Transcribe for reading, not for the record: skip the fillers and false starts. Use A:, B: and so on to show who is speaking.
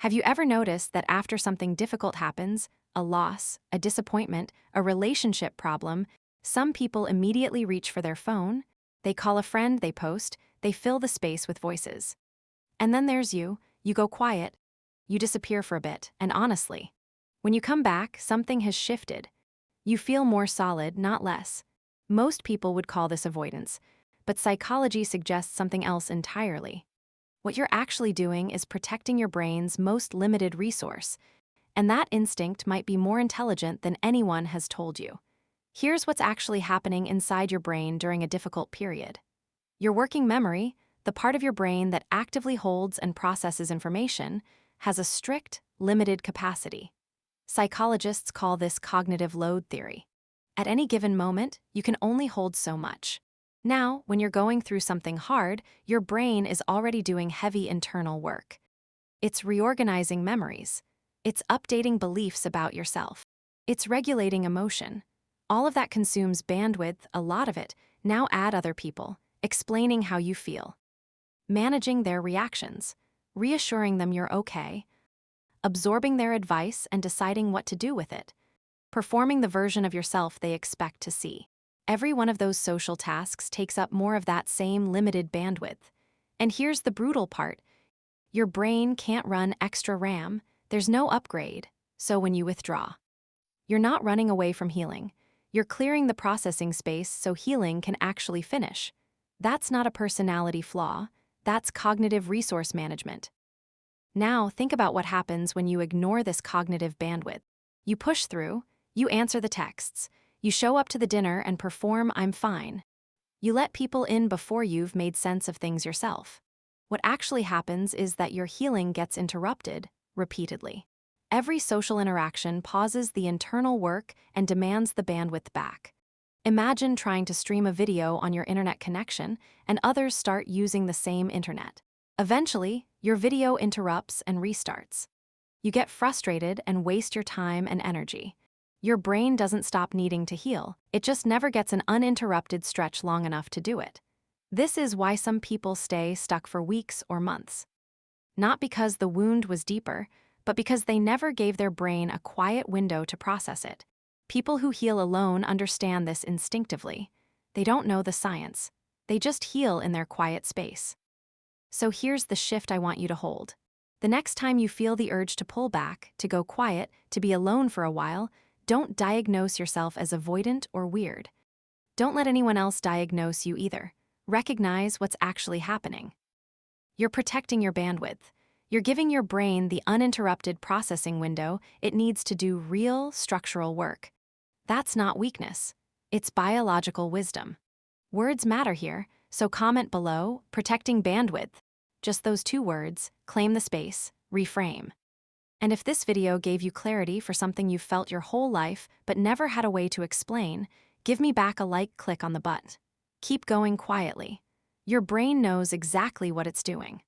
A: Have you ever noticed that after something difficult happens, a loss, a disappointment, a relationship problem, some people immediately reach for their phone? They call a friend, they post, they fill the space with voices. And then there's you go quiet, you disappear for a bit, and honestly, when you come back, something has shifted. You feel more solid, not less. Most people would call this avoidance, but psychology suggests something else entirely. What you're actually doing is protecting your brain's most limited resource, and that instinct might be more intelligent than anyone has told you. Here's what's actually happening inside your brain during a difficult period. Your working memory, the part of your brain that actively holds and processes information, has a strict, limited capacity. Psychologists call this cognitive load theory. At any given moment, you can only hold so much. Now, when you're going through something hard, your brain is already doing heavy internal work. It's reorganizing memories. It's updating beliefs about yourself. It's regulating emotion. All of that consumes bandwidth, a lot of it. Now add other people, explaining how you feel, managing their reactions, reassuring them you're okay, absorbing their advice and deciding what to do with it, performing the version of yourself they expect to see. Every one of those social tasks takes up more of that same limited bandwidth. And here's the brutal part. Your brain can't run extra RAM, there's no upgrade, so when you withdraw, you're not running away from healing. You're clearing the processing space so healing can actually finish. That's not a personality flaw, that's cognitive resource management. Now think about what happens when you ignore this cognitive bandwidth. You push through, you answer the texts, you show up to the dinner and perform "I'm fine." You let people in before you've made sense of things yourself. What actually happens is that your healing gets interrupted, repeatedly. Every social interaction pauses the internal work and demands the bandwidth back. Imagine trying to stream a video on your internet connection and others start using the same internet. Eventually, your video interrupts and restarts. You get frustrated and waste your time and energy. Your brain doesn't stop needing to heal, it just never gets an uninterrupted stretch long enough to do it. This is why some people stay stuck for weeks or months. Not because the wound was deeper, but because they never gave their brain a quiet window to process it. People who heal alone understand this instinctively. They don't know the science. They just heal in their quiet space. So here's the shift I want you to hold. The next time you feel the urge to pull back, to go quiet, to be alone for a while, don't diagnose yourself as avoidant or weird. Don't let anyone else diagnose you either. Recognize what's actually happening. You're protecting your bandwidth. You're giving your brain the uninterrupted processing window it needs to do real structural work. That's not weakness. It's biological wisdom. Words matter here, so comment below, protecting bandwidth. Just those 2 words, claim the space, reframe. And if this video gave you clarity for something you've felt your whole life but never had a way to explain, give me back a like click on the button. Keep going quietly. Your brain knows exactly what it's doing.